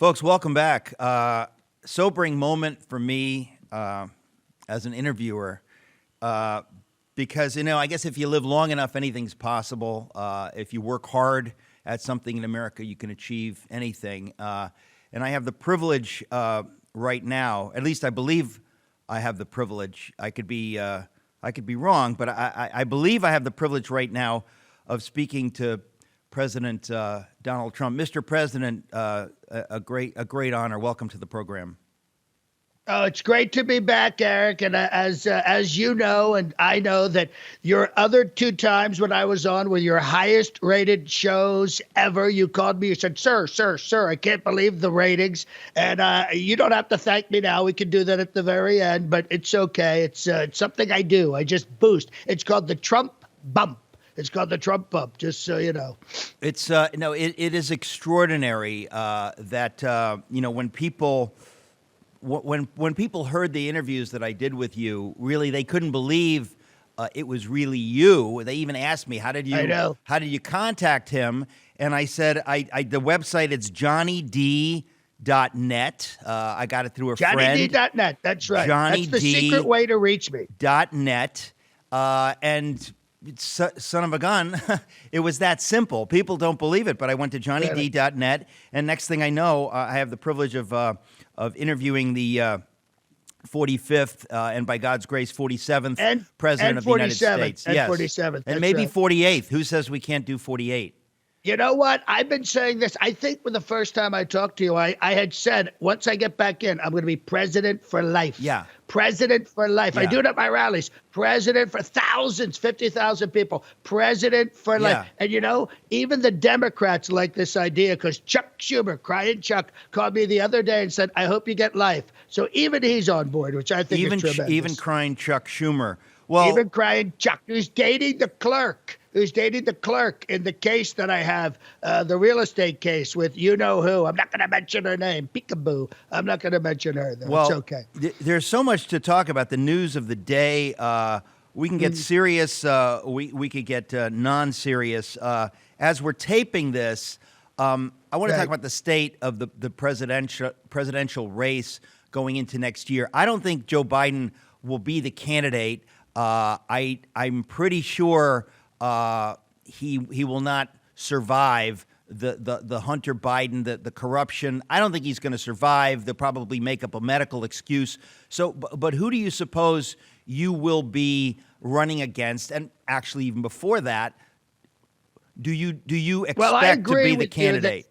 Folks, welcome back. Sobering moment for me as an interviewer because, I guess if you live long enough, anything's possible. If you work hard at something in America, you can achieve anything. And I have the privilege right now, at least I believe I have the privilege. I could be wrong, but I believe I have the privilege right now of speaking to President Donald Trump. Mr. President, a great honor. Welcome to the program. Oh, it's great to be back, Eric. And as you know, and I know that your other two times when I was on were your highest rated shows ever. You called me, you said, sir, I can't believe the ratings. And you don't have to thank me now. We can do that at the very end, but it's okay. It's something I do. I just boost. It's called the Trump bump. It's called the Trump bump, just so you know. It's it is extraordinary that when people heard the interviews that I did with you, really they couldn't believe it was really you. They even asked me, how did you contact him? And I said, the website, it's johnnyd.net. I got it through a friend. JohnnyD.net. That's right. That's the secret way to reach me. .net. And son of a gun, it was that simple. People don't believe it, but I went to johnnyd.net, and next thing I know, I have the privilege of interviewing the 45th and by God's grace 47th president of the United States. And 47th. And maybe 48th. Who says we can't do 48? You know what? I've been saying this. I think when the first time I talked to you, I had said, once I get back in, I'm going to be president for life. Yeah. President for life. Yeah. I do it at my rallies. President for thousands, 50,000 people. President for life. And even the Democrats like this idea because Chuck Schumer, crying Chuck, called me the other day and said, I hope you get life. So even he's on board, which I think is tremendous. Even crying Chuck Schumer. Well, even crying Chuck, who's dating the clerk in the case that I have, the real estate case with you-know-who. I'm not going to mention her name, Peekaboo. I'm not going to mention her, though. Well, it's okay. There's so much to talk about, the news of the day. We can get serious. We could get non-serious. As we're taping this, I want to talk about the state of the presidential race going into next year. I don't think Joe Biden will be the candidate. I'm pretty sure he will not survive the Hunter Biden, the corruption. I don't think he's going to survive. They'll probably make up a medical excuse. So, but who do you suppose you will be running against? And actually, even before that, do you expect to be the candidate?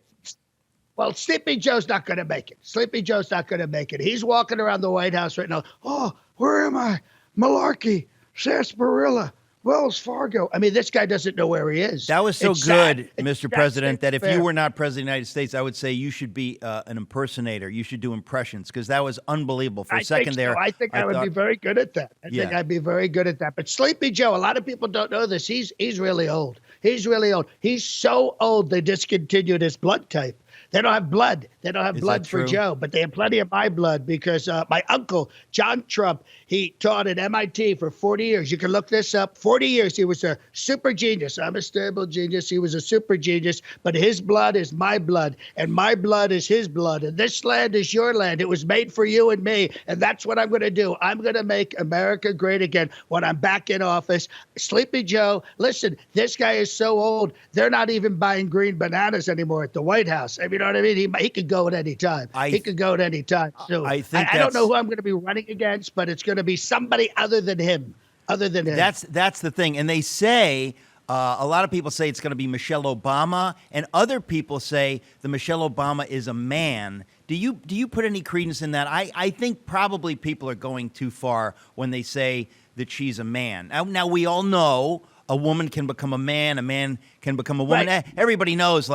Well, Sleepy Joe's not going to make it. Sleepy Joe's not going to make it. He's walking around the White House right now. Oh, where am I? Malarkey, Sarsaparilla, Wells Fargo. I mean, this guy doesn't know where he is. That was so good, Mr. President, that if you were not president of the United States, I would say you should be an impersonator. You should do impressions because that was unbelievable. For a second there, I think I would be very good at that. I think I'd be very good at that. But Sleepy Joe, a lot of people don't know this. He's really old. He's really old. He's so old they discontinued his blood type. They don't have blood. They don't have blood for Joe, but they have plenty of my blood because my uncle, John Trump, he taught at MIT for 40 years. You can look this up. 40 years. He was a super genius. I'm a stable genius. He was a super genius, but his blood is my blood, and my blood is his blood, and this land is your land. It was made for you and me, and that's what I'm going to do. I'm going to make America great again when I'm back in office. Sleepy Joe, listen, this guy is so old, they're not even buying green bananas anymore at the White House. I mean, you know what I mean? He could go at any time. He could go at any time. So I don't know who I'm going to be running against, but it's going to be somebody other than him. That's the thing. And they say, a lot of people say it's going to be Michelle Obama, and other people say the Michelle Obama is a man. Do you put any credence in that? I think probably people are going too far when they say that she's a man. Now we all know a woman can become a man can become a woman. Right. Everybody knows,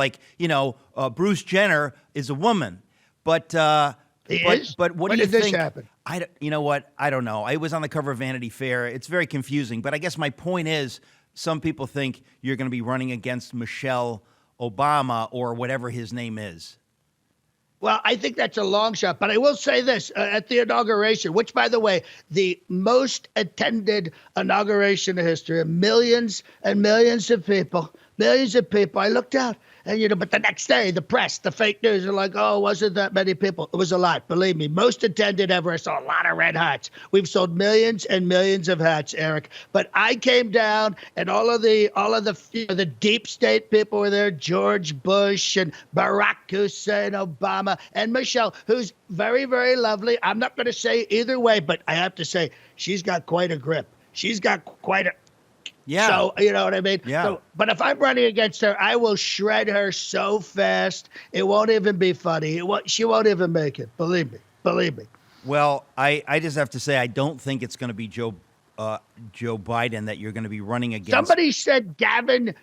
Bruce Jenner is a woman. But what do you think? When did this happen? You know what? I don't know. It was on the cover of Vanity Fair. It's very confusing. But I guess my point is, some people think you're going to be running against Michelle Obama or whatever his name is. Well, I think that's a long shot, but I will say this at the inauguration, which, by the way, the most attended inauguration in history, millions and millions of people. I looked out And, but the next day, the press, the fake news are like, oh, wasn't that many people? It was a lot. Believe me, most attended ever. I saw a lot of red hats. We've sold millions and millions of hats, Eric. But I came down, and all of the deep state people were there. George Bush and Barack Hussein Obama and Michelle, who's very, very lovely. I'm not going to say either way, but I have to say she's got quite a grip. She's got quite a. Yeah. So, you know what I mean? Yeah. So, but if I'm running against her, I will shred her so fast, it won't even be funny. She won't even make it. Believe me. Believe me. Well, I just have to say, I don't think it's going to be Joe Biden that you're going to be running against. Somebody said Gavin,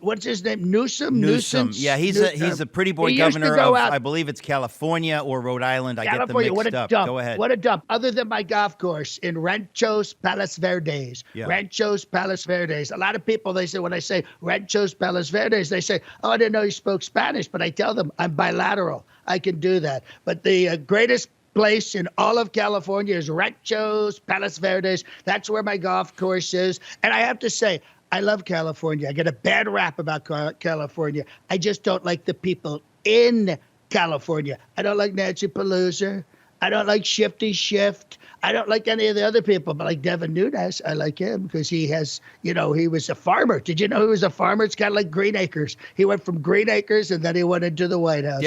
what's his name? Newsom. Yeah, he's a pretty boy governor of, I believe it's California or Rhode Island. I get them mixed up. Dump. Go ahead. What a dump. Other than my golf course in Ranchos Palos Verdes. Yeah. Ranchos Palos Verdes. A lot of people, they say, when I say Ranchos Palos Verdes, they say, oh, I didn't know you spoke Spanish. But I tell them I'm bilateral. I can do that. But the greatest place in all of California is Ranchos Palos Verdes. That's where my golf course is. And I have to say, I love California. I get a bad rap about California. I just don't like the people in California. I don't like Nancy Pelosi. I don't like Shifty Shift. I don't like any of the other people, but like Devin Nunes, I like him because he has, he was a farmer. Did you know he was a farmer? It's kind of like Green Acres. He went from Green Acres and then he went into the White House.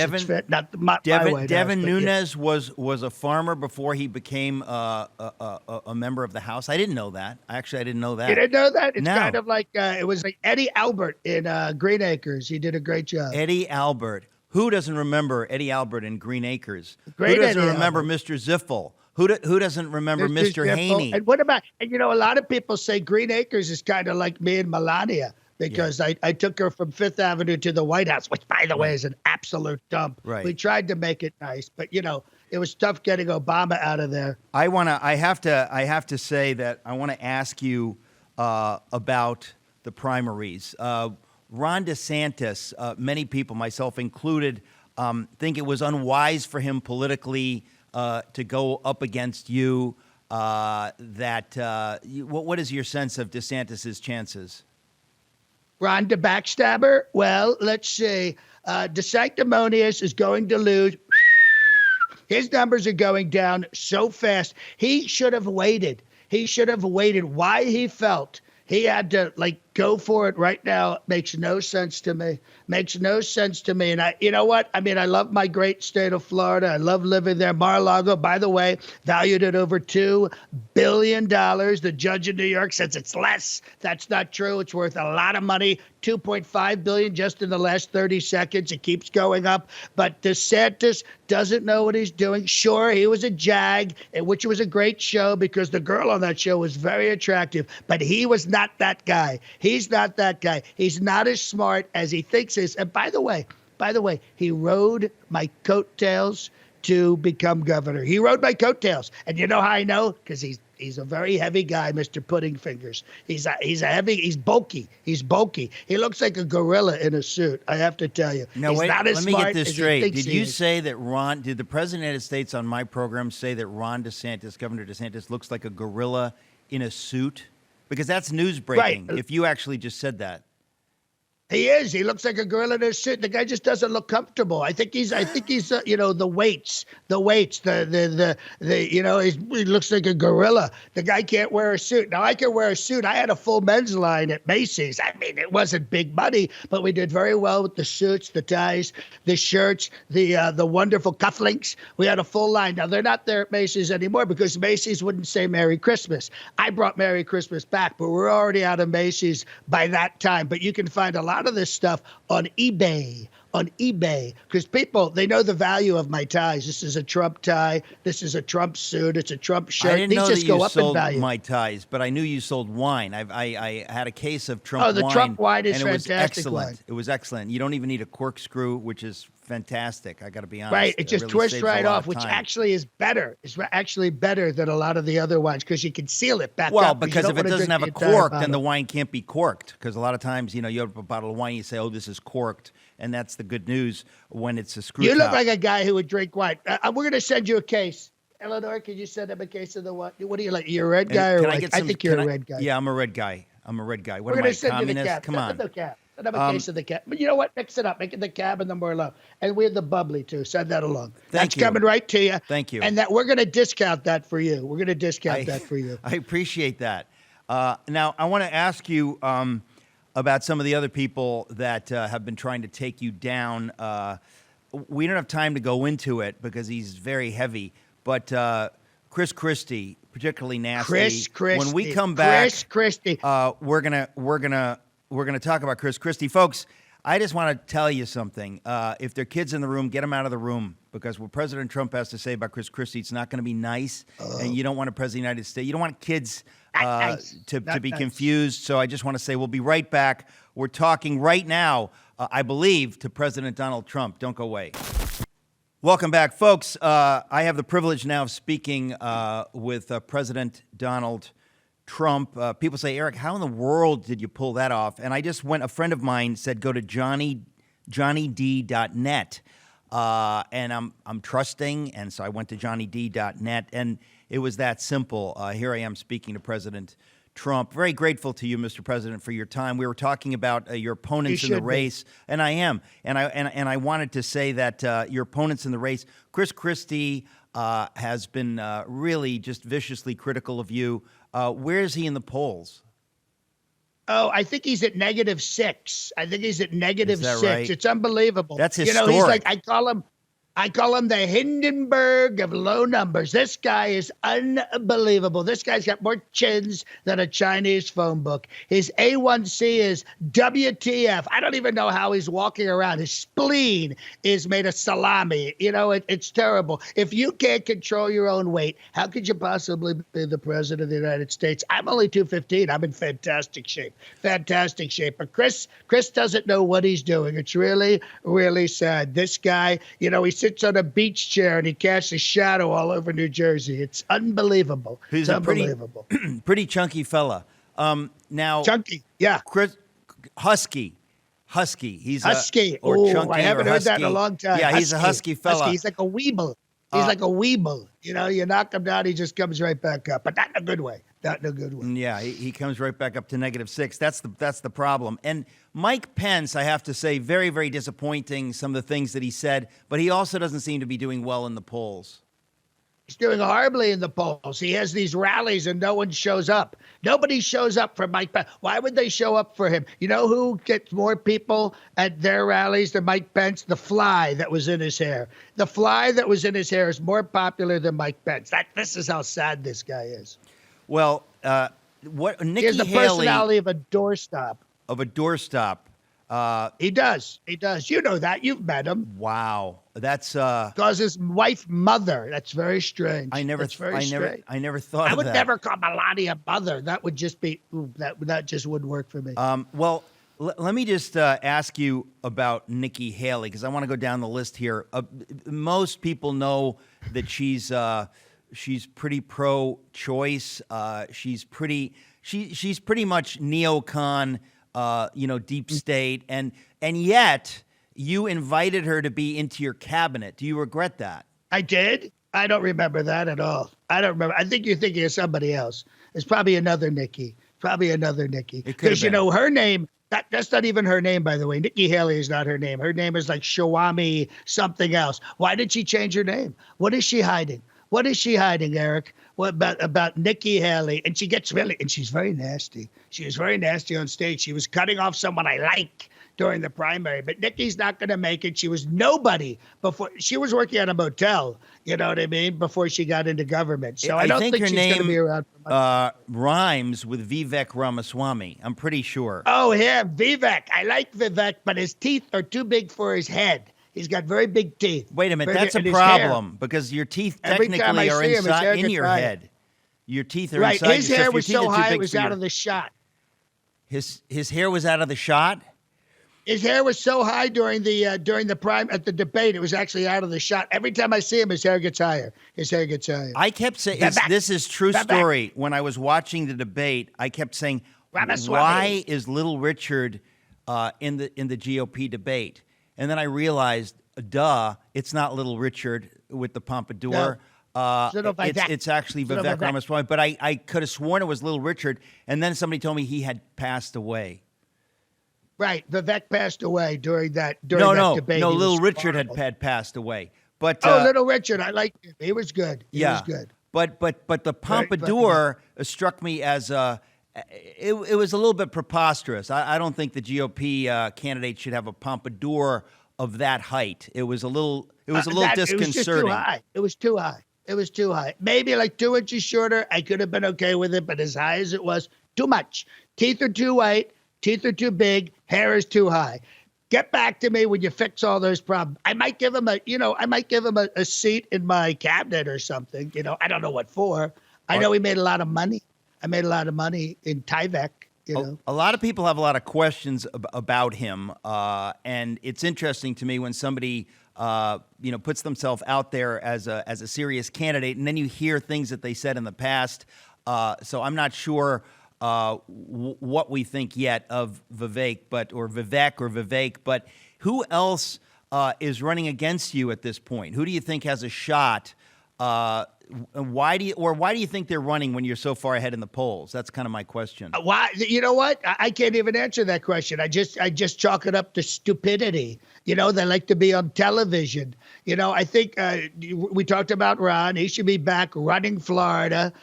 Devin Nunes was a farmer before he became a member of the House. I didn't know that. I didn't know that. You didn't know that? It's No. kind of like, it was like Eddie Albert in Green Acres. He did a great job. Eddie Albert. Who doesn't remember Eddie Albert in Green Acres? Great Who doesn't Eddie remember Albert. Mr. Ziffel? Who doesn't remember Mr. Haney? And what about, a lot of people say Green Acres is kind of like me and Melania because I took her from Fifth Avenue to the White House, which, by the way, is an absolute dump. Right. We tried to make it nice, but, it was tough getting Obama out of there. I have to say that I want to ask you about the primaries. Ron DeSantis, many people, myself included, think it was unwise for him politically to go up against you. What is your sense of DeSantis's chances? Ron the backstabber? Well, let's see. DeSanctimonious is going to lose. His numbers are going down so fast. He should have waited. Why he felt he had to go for it right now makes no sense to me. And you know what? I mean, I love my great state of Florida. I love living there. Mar-a-Lago, by the way, valued at over $2 billion. The judge in New York says it's less. That's not true. It's worth a lot of money. $2.5 billion just in the last 30 seconds. It keeps going up. But DeSantis doesn't know what he's doing. Sure, he was a jag, which was a great show because the girl on that show was very attractive. But he was not that guy. He's not that guy. He's not as smart as he thinks he is. And by the way, he rode my coattails to become governor. He rode my coattails. And you know how I know? Because he's a very heavy guy, Mr. Pudding Fingers. He's bulky. He looks like a gorilla in a suit, I have to tell you. No, he's wait, not as let me smart get this as he straight. thinks Did he you is. say that did the President of the United States on my program say that Ron DeSantis, Governor DeSantis, looks like a gorilla in a suit? Because that's news breaking, Right. if you actually just said that. He is. He looks like a gorilla in a suit. The guy just doesn't look comfortable. I think he's the weights, he looks like a gorilla. The guy can't wear a suit. Now I can wear a suit. I had a full men's line at Macy's. I mean, it wasn't big money, but we did very well with the suits, the ties, the shirts, the wonderful cufflinks. We had a full line. Now they're not there at Macy's anymore because Macy's wouldn't say Merry Christmas. I brought Merry Christmas back, but we're already out of Macy's by that time. But you can find a lot of this stuff on eBay because people, they know the value of my ties. This is a Trump tie. This is a Trump suit. It's a Trump shirt. I didn't These know just that go you up sold in value. my ties, but I knew you sold wine. I had a case of Trump wine. Oh, the Trump wine is and it was fantastic excellent. wine. It was excellent. You don't even need a corkscrew, which is fantastic. I got to be honest. Right, it just really twists saves a right lot off, of which time. actually is better. It's actually better than a lot of the other wines because you can seal it back Well, up. You because don't if it wanna doesn't drink have a the entire cork, then the bottle. wine can't be corked. Because a lot of times, you have a bottle of wine, you say, "Oh, this is corked," and that's the good news when it's a screw You look top. like a guy who would drink wine. We're going to send you a case. Eleanor, can you send him a case of the wine? What do you like? You're a red guy or Can white? get I some- think you're can a red guy. Yeah, I'm a red guy. What We're am I, going to send you the communist? cap. Come Send on. him the cap. Send him a case of the cab. But you know what? Mix it up. Make it the cab and the Merlot. And we have the bubbly, too. Send that along. Thank you. That's coming right to you. Thank you. And that we're going to discount that for you. We're going to discount that for you. I appreciate that. Now, I want to ask you about some of the other people that have been trying to take you down. We don't have time to go into it because he's very heavy. But Christie, particularly nasty. Christie. When we come back, Christie. we're gonna talk about Christie, folks. I just want to tell you something. If there are kids in the room, get them out of the room, because what President Trump has to say about Christie, it's not going to be nice, and you don't want a president of the United States. You don't want kids to be confused. So I just want to say we'll be right back. We're talking right now, I believe, to President Donald Trump. Don't go away. Welcome back, folks. I have the privilege now of speaking with President Donald Trump. People say, Eric, how in the world did you pull that off? And a friend of mine said, go to johnnyd.net. And I'm trusting, and so I went to johnnyd.net, and it was that simple. Here I am speaking to President Trump. Very grateful to you, Mr. President, for your time. We were talking about your opponents in the race, and I am. And I wanted to say that your opponents in the race, Christie has been really just viciously critical of you. Where is he in the polls? Oh, I think he's at -6. I think he's at -6. Right? It's unbelievable. That's historic. You know, he's like, I call him the Hindenburg of low numbers. This guy is unbelievable. This guy's got more chins than a Chinese phone book. His A1C is WTF. I don't even know how he's walking around. His spleen is made of salami. You know, it's terrible. If you can't control your own weight, how could you possibly be the president of the United States? I'm only 215. I'm in fantastic shape. Fantastic shape. But Chris doesn't know what he's doing. It's really, really sad. This guy, you know, he sits on a beach chair and he casts a shadow all over New Jersey. It's unbelievable. He's unbelievable. Pretty chunky fella. Now, chunky, yeah. Husky. He's husky. Chunky. I haven't heard that in a long time. Yeah, he's a husky fella. Husky. He's like a weeble. He's like a weeble. You know, you knock him down, he just comes right back up, but not in a good way. Not in a good way. Yeah, he comes right back up to -6. That's the problem. And Mike Pence, I have to say, very, very disappointing, some of the things that he said, but he also doesn't seem to be doing well in the polls. He's doing horribly in the polls. He has these rallies and no one shows up. Nobody shows up for Mike Pence. Why would they show up for him? You know who gets more people at their rallies than Mike Pence? The fly that was in his hair. The fly that was in his hair is more popular than Mike Pence. This is how sad this guy is. Well, what Nikki He has the Haley personality of a doorstop. He does. You know that. You've met him. Wow, that's because his wife mother. That's very strange. I never thought I of would that. never call Melania mother. That would just be that just wouldn't work for me. Well, let me just ask you about Nikki Haley, because I want to go down the list here. Most people know that she's pretty pro-choice. She's pretty much neocon. Deep state, and yet you invited her to be into your cabinet. Do you regret that? I did. I don't remember that at all. I don't remember. I think you're thinking of somebody else. It's probably another Nikki. Because her name. That's not even her name, by the way. Nikki Haley is not her name. Her name is like Shawami something else. Why did she change her name? What is she hiding? What is she hiding, Eric? What about Nikki Haley? And she's very nasty. She was very nasty on stage. She was cutting off someone I like during the primary, but Nikki's not going to make it. She was nobody before. She was working at a motel, you know what I mean, before she got into government. So I don't think she's going to be around for much. Rhymes with Vivek Ramaswamy. I'm pretty sure. Oh, him, Vivek. I like Vivek, but his teeth are too big for his head. He's got very big teeth. Wait a minute, that's a problem because your teeth technically are inside in your head. Your teeth are inside. Right, his hair was so high it was out of the shot. His hair was out of the shot? His hair was so high during the at the debate, it was actually out of the shot. Every time I see him, his hair gets higher. I kept saying, this is true story. When I was watching the debate, I kept saying, why is Little Richard in the GOP debate? And then I realized, it's not Little Richard with the pompadour. No. It's actually Vivek Ramaswamy. But I could have sworn it was Little Richard, and then somebody told me he had passed away. Right. Vivek passed away during that No, debate. no. He Little was Richard horrible. had passed away, but Oh, Little Richard, I liked him. He was good. He was yeah, good. but the Very funny guy. Pompadour struck me as it was a little bit preposterous. I don't think the GOP candidate should have a pompadour of that height. It was a little disconcerting. It was just too high. It was too high. It was too high. Maybe like 2 inches shorter, I could have been okay with it, but as high as it was, too much. Teeth are too white. Teeth are too big. Hair is too high. Get back to me when you fix all those problems. I might give him a seat in my cabinet or something. I don't know what for. I know he made a lot of money. I made a lot of money in Tyvek. A lot of people have a lot of questions about him, and it's interesting to me when somebody puts themselves out there as a serious candidate, and then you hear things that they said in the past. So I'm not sure what we think yet of Vivek, or Vivek, but who else is running against you at this point? Who do you think has a shot? Why do you think they're running when you're so far ahead in the polls? That's kind of my question. Why? You know what? I can't even answer that question. I just chalk it up to stupidity. They like to be on television. I think we talked about Ron. He should be back running Florida.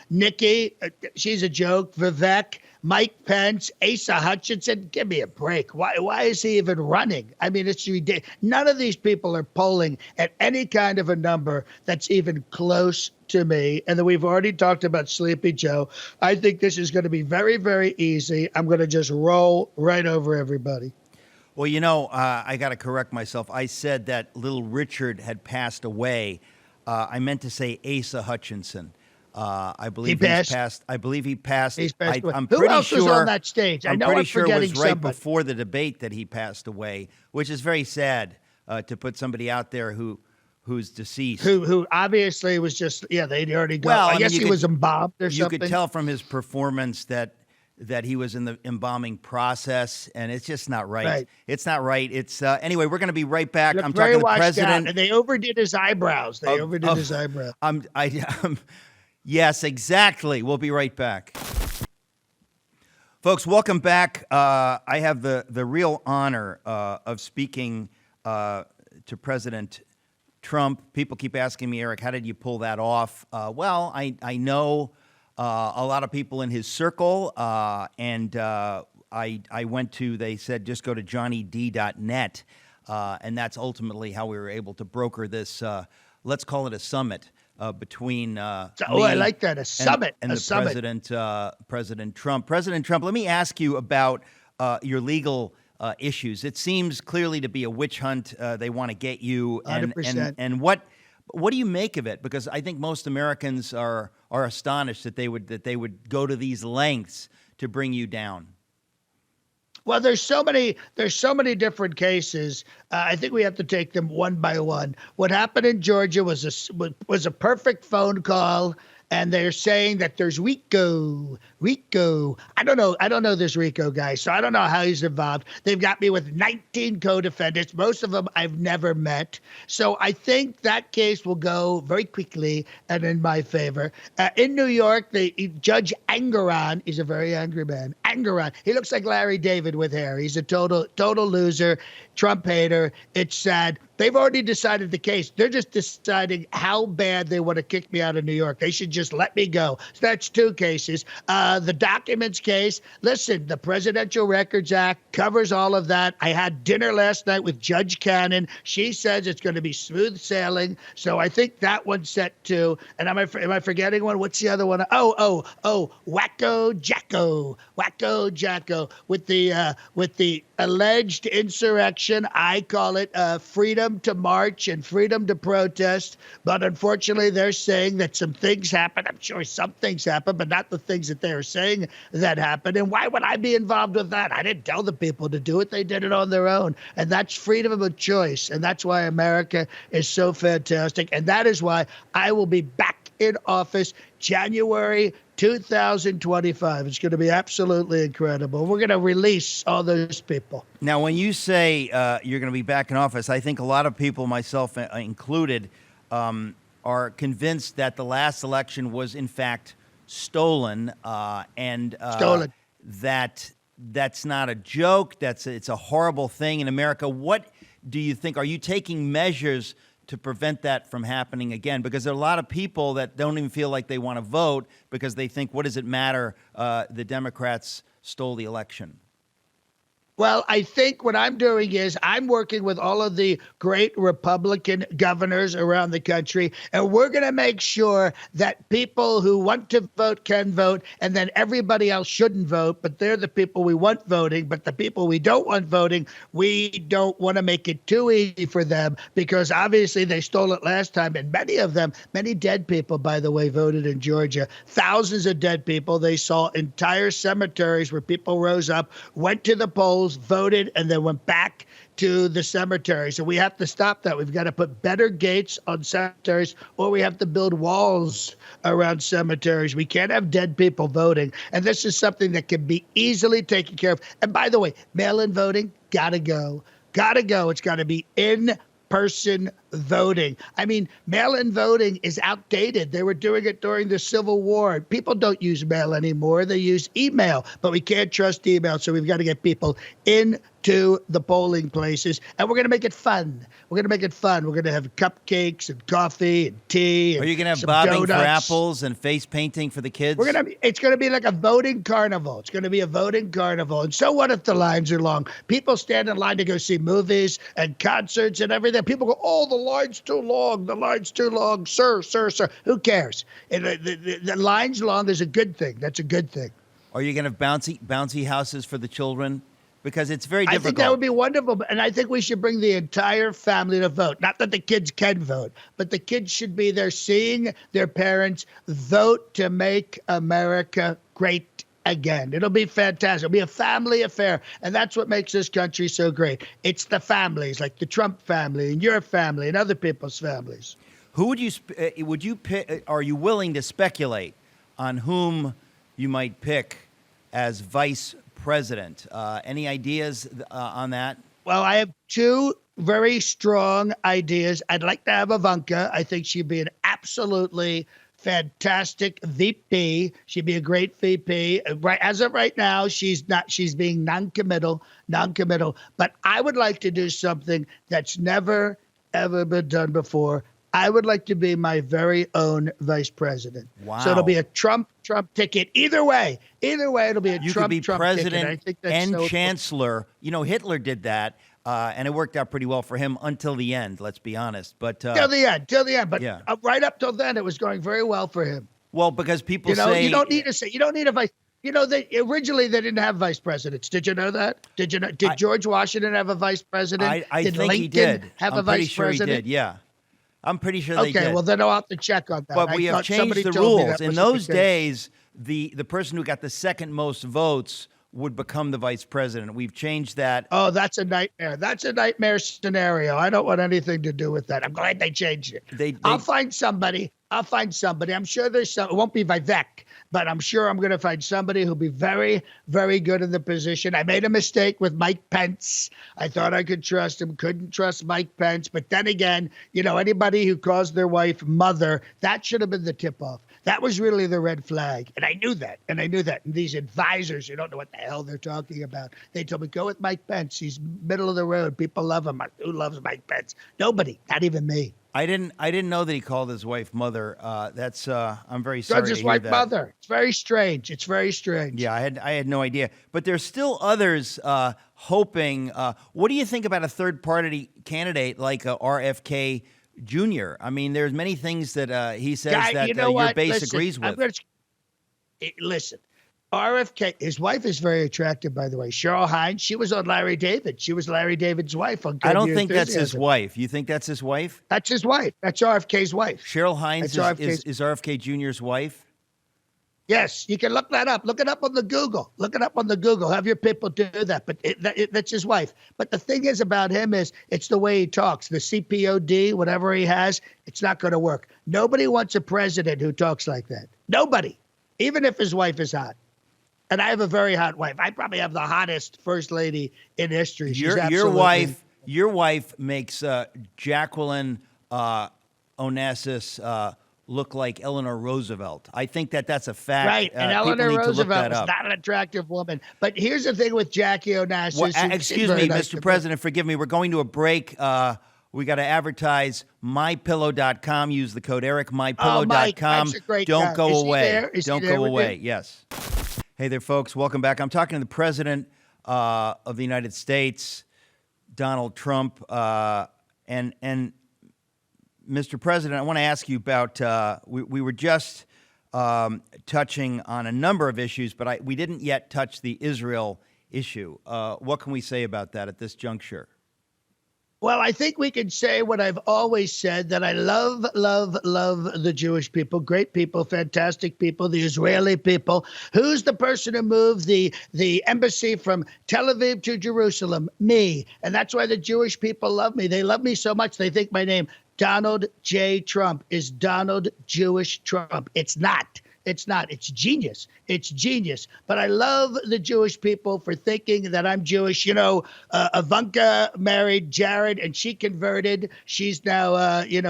Nikki, she's a joke. Vivek, Mike Pence, Asa Hutchinson. Give me a break. Why is he even running? I mean, it's ridiculous. None of these people are polling at any kind of a number that's even close to me. And then we've already talked about Sleepy Joe. I think this is going to be very, very easy. I'm going to just roll right over everybody. Well, I got to correct myself. I said that Little Richard had passed away. I meant to say Asa Hutchinson. I believe he he's passed. I believe he passed. He's passed away. I'm Who pretty else sure was on that stage? I know pretty I'm sure it forgetting was right somebody. before the debate that he passed away, which is very sad to put somebody out there who's deceased. Who obviously was just they'd already gone. Well, I guess he was embalmed or something. You could tell from his performance that he was in the embalming process, and it's just not right. It's not right. It's anyway. We're going to be right back. I'm talking to the president, and they overdid his eyebrows. His eyebrows. Yes, exactly. We'll be right back. Folks, welcome back. I have the real honor of speaking to President Trump. People keep asking me, Eric, how did you pull that off? Well, I know a lot of people in his circle, and I went to, they said, just go to johnnyd.net, and that's ultimately how we were able to broker this, let's call it a summit. Between me I like that, a summit, and the summit. President Trump. President Trump, let me ask you about your legal issues. It seems clearly to be a witch hunt. They want to get you, and 100%. What do you make of it? Because I think most Americans are astonished that they would go to these lengths to bring you down. Well, there's so many different cases. I think we have to take them one by one. What happened in Georgia was a perfect phone call, and they're saying that there's Rico. I don't know this Rico guy, so I don't know how he's involved. They've got me with 19 co-defendants. Most of them I've never met. So I think that case will go very quickly and in my favor. In New York, Judge Engoron is a very angry man. Engoron, he looks like Larry David with hair. He's a total loser, Trump hater. It's sad. They've already decided the case. They're just deciding how bad they want to kick me out of New York. They should just let me go. So that's 2 cases. The documents case, listen, the Presidential Records Act covers all of that. I had dinner last night with Judge Cannon. She says it's going to be smooth sailing. So I think that one's set too. And am I forgetting one? What's the other one? Oh, Wacko Jacko with the alleged insurrection. I call it freedom to march and freedom to protest. But unfortunately, they're saying that some things happened. I'm sure some things happened, but not the things that they're saying that happened. And why would I be involved with that? I didn't tell the people to do it. They did it on their own. And that's freedom of choice. And that's why America is so fantastic. And that is why I will be back in office January 2025. It's going to be absolutely incredible. We're going to release all those people. Now, when you say you're going to be back in office, I think a lot of people, myself included, are convinced that the last election was, in fact, stolen, and Stolen. that that's not a joke. It's a horrible thing in America. What do you think? Are you taking measures to prevent that from happening again? Because there are a lot of people that don't even feel like they want to vote because they think, what does it matter? The Democrats stole the election. Well, I think what I'm doing is I'm working with all of the great Republican governors around the country, and we're going to make sure that people who want to vote can vote, and then everybody else shouldn't vote, but they're the people we want voting. But the people we don't want voting, we don't want to make it too easy for them, because obviously they stole it last time, and many of them, many dead people, by the way, voted in Georgia. Thousands of dead people. They saw entire cemeteries where people rose up, went to the polls, voted, and then went back to the cemetery. So we have to stop that. We've got to put better gates on cemeteries, or we have to build walls around cemeteries. We can't have dead people voting. And this is something that can be easily taken care of. And by the way, mail-in voting, gotta go. Gotta go. It's got to be in-person voting. I mean, mail-in voting is outdated. They were doing it during the Civil War. People don't use mail anymore. They use email, but we can't trust email. So we've got to get people into the polling places, and we're going to make it fun. We're going to make it fun. We're going to have cupcakes and coffee and tea. And are you going to have some bobbing for donuts. apples and face painting for the kids? It's going to be like a voting carnival. It's going to be a voting carnival. And so what if the lines are long? People stand in line to go see movies and concerts and everything. People go, oh, the line's too long. The line's too long. Sir. Who cares? And the line's long is a good thing. That's a good thing. Are you going to have bouncy houses for the children? Because it's very difficult. I think that would be wonderful. And I think we should bring the entire family to vote. Not that the kids can vote, but the kids should be there seeing their parents vote to make America great again. It'll be fantastic. It'll be a family affair. And that's what makes this country so great. It's the families, like the Trump family and your family and other people's families. Who would you pick? Are you willing to speculate on whom you might pick as vice president? Any ideas on that? Well, I have two very strong ideas. I'd like to have Ivanka. I think she'd be an absolutely fantastic VP. She'd be a great VP. Right as of right now, she's not. She's being non-committal. But I would like to do something that's never, ever been done before. I would like to be my very own vice president. Wow. So it'll be a Trump ticket. Either way, it'll be a You Trump could be ticket. president I think that's and so chancellor. You know, Hitler did that, and it worked out pretty well for him until the end. Let's be honest. But till the end. But yeah. Right up till then, it was going very well for him. Well, because people say you don't need a vice. You know, originally they didn't have vice presidents. Did you know that? Did George Washington have a vice president? I did think Lincoln he did. have I'm a pretty vice sure president? He did. Yeah. I'm pretty sure they did. Okay, well, then I'll have to check on that. But we have thought changed somebody the told me rules. that In was those the case. days, the person who got the second most votes would become the vice president. We've changed that. Oh, that's a nightmare. That's a nightmare scenario. I don't want anything to do with that. I'm glad they changed it. I'll find somebody. I'm sure there's some. It won't be Vivek, but I'm sure I'm going to find somebody who'll be very, very good in the position. I made a mistake with Mike Pence. I thought I could trust him. Couldn't trust Mike Pence. But then again, anybody who calls their wife mother, that should have been the tip-off. That was really the red flag. And I knew that. And these advisors, you don't know what the hell they're talking about. They told me, go with Mike Pence. He's middle of the road. People love him. Who loves Mike Pence? Nobody. Not even me. I didn't know that he called his wife mother. I'm very sorry to his hear wife that. mother. It's very strange. Yeah, I had no idea. But there's still others hoping. What do you think about a third party candidate like RFK Jr.? I mean, there's many things that he says that your base agrees with. Listen. RFK, his wife is very attractive, by the way. Cheryl Hines, she was on Larry David. She was Larry David's wife on Curb I don't Your think that's his Enthusiasm. wife. You think that's his wife? That's his wife. That's RFK's wife. Cheryl Hines That's is RFK Jr.'s wife? Yes, you can look that up. Look it up on the Google. Have your people do that. But that's his wife. But the thing is about him is it's the way he talks. The CPOD, whatever he has, it's not going to work. Nobody wants a president who talks like that. Nobody, even if his wife is hot. And I have a very hot wife. I probably have the hottest first lady in history. Your wife makes Jacqueline Onassis look like Eleanor Roosevelt. I think that's a fact. Right, and people Eleanor need to look Roosevelt that was up. not an attractive woman. But here's the thing with Jackie Onassis. Well, who seemed excuse very me, nice Mr. to President, forgive me. We're going to a break. We got to advertise mypillow.com. Use the code Eric, mypillow.com. Mike, Mike's a great Don't guy. go Is he away. there? Is he Don't there go with away. you? Yes. Hey there, folks. Welcome back. I'm talking to the President of the United States, Donald Trump. And Mr. President, I want to ask you about, we were just touching on a number of issues, but we didn't yet touch the Israel issue. What can we say about that at this juncture? Well, I think we can say what I've always said, that I love, love, love the Jewish people, great people, fantastic people, the Israeli people. Who's the person who moved the embassy from Tel Aviv to Jerusalem? Me. And that's why the Jewish people love me. They love me so much, they think my name, Donald J. Trump, is Donald Jewish Trump. It's not. It's not. It's genius. It's genius. But I love the Jewish people for thinking that I'm Jewish. You know, Ivanka married Jared and she converted. She's now,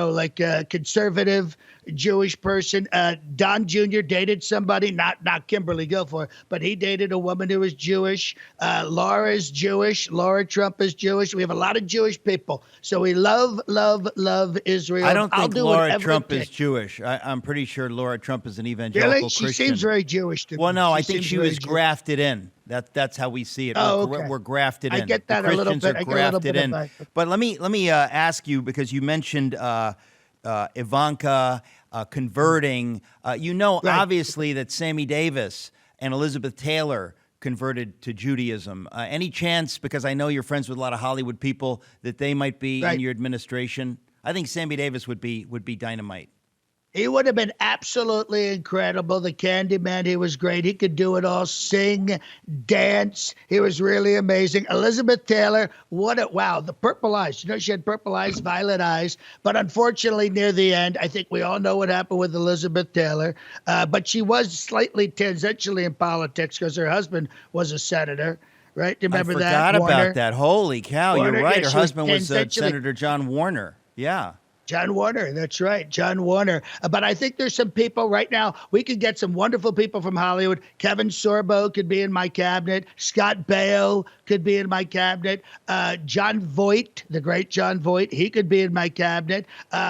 like a conservative Jewish person. Don Jr. dated somebody, not Kimberly Guilfoyle, but he dated a woman who was Jewish. Laura's Jewish. Laura Trump is Jewish. We have a lot of Jewish people. So we love, love, love Israel. I don't think Laura Trump is Jewish. I'm pretty sure Laura Trump is an evangelical Really? Christian. She seems very Jewish to me. Well, no, I think she was Jewish. grafted in. That's how we see it. Oh, We're grafted in. I get that the a little Christians bit. are grafted in. But let me ask you, because you mentioned Ivanka converting. Right. Obviously, that Sammy Davis and Elizabeth Taylor converted to Judaism. Any chance, because I know you're friends with a lot of Hollywood people, that they might be in your administration? I think Sammy Davis would be dynamite. He would have been absolutely incredible. The Candyman, he was great. He could do it all, sing, dance. He was really amazing. Elizabeth Taylor, wow, the purple eyes. You know, she had purple eyes, violet eyes. But unfortunately, near the end, I think we all know what happened with Elizabeth Taylor. But she was slightly tangentially in politics because her husband was a senator. Right? Do you remember that? I forgot about that. Holy cow, Warner, you're right. yeah, her husband was Senator John Warner. Yeah. John Warner, that's right, John Warner. But I think there's some people right now, we could get some wonderful people from Hollywood. Kevin Sorbo could be in my cabinet. Scott Baio could be in my cabinet. John Voight, the great John Voight, he could be in my cabinet.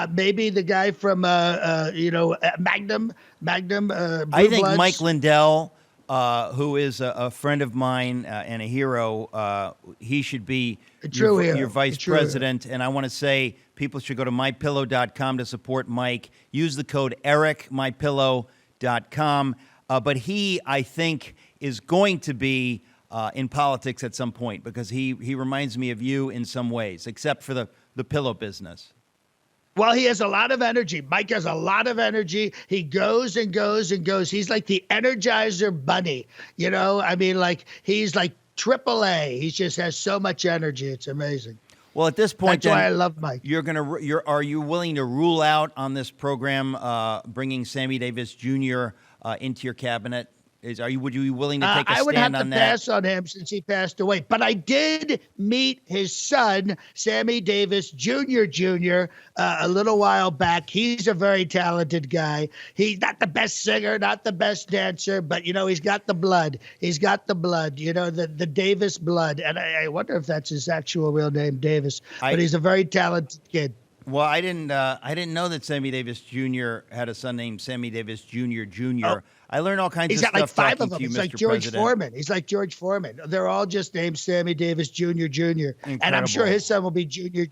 Maybe the guy from, Magnum, Blue I think Bloods. Mike Lindell, who is a friend of mine and a hero, he should be your vice president. And I want to say people should go to mypillow.com to support Mike. Use the code Eric, mypillow.com. But he, I think, is going to be in politics at some point, because he reminds me of you in some ways, except for the pillow business. Well, he has a lot of energy. Mike has a lot of energy. He goes and goes and goes. He's like the Energizer Bunny. You know, I mean, like, he's like AAA. He just has so much energy. It's amazing. Well, at this point, that's why I love Mike. Are you willing to rule out on this program bringing Sammy Davis Jr. Into your cabinet? Would you be willing to take a stand on that? I would have to pass on him since he passed away. But I did meet his son, Sammy Davis Jr., a little while back. He's a very talented guy. He's not the best singer, not the best dancer, but, he's got the blood. He's got the blood, the Davis blood. And I wonder if that's his actual real name, Davis. But he's a very talented kid. Well, I didn't know that Sammy Davis Jr. had a son named Sammy Davis Jr. Jr. Oh. I learned all kinds of stuff. He's got like 5 of them. He's like George Foreman. He's like George Foreman. They're all just named Sammy Davis Jr. Jr. Incredible. And I'm sure his son will be Jr.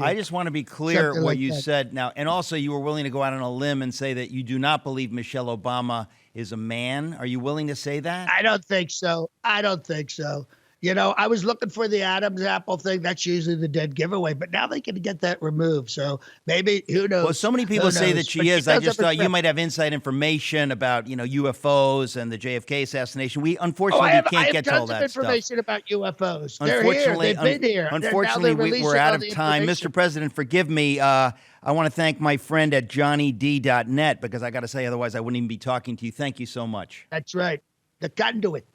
I just want to be clear what you said now. And also, you were willing to go out on a limb and say that you do not believe Michelle Obama is a man. Are you willing to say that? I don't think so. I was looking for the Adam's apple thing. That's usually the dead giveaway. But now they can get that removed. So maybe, who knows? Well, so many people say that she is. I just thought you might have inside information about, UFOs and the JFK assassination. We unfortunately can't get to all that stuff. I have tons of information about UFOs. They're here. They've been here. Unfortunately, we're out of time. Mr. President, forgive me. I want to thank my friend at johnnyd.net, because I got to say, otherwise I wouldn't even be talking to you. Thank you so much. That's right. The conduit.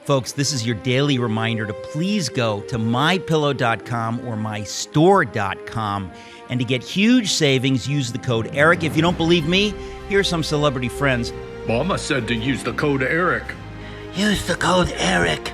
Folks, this is your daily reminder to please go to mypillow.com or mystore.com. And to get huge savings, use the code ERIC. If you don't believe me, here's some celebrity friends. Mama said to use the code ERIC. Use the code ERIC.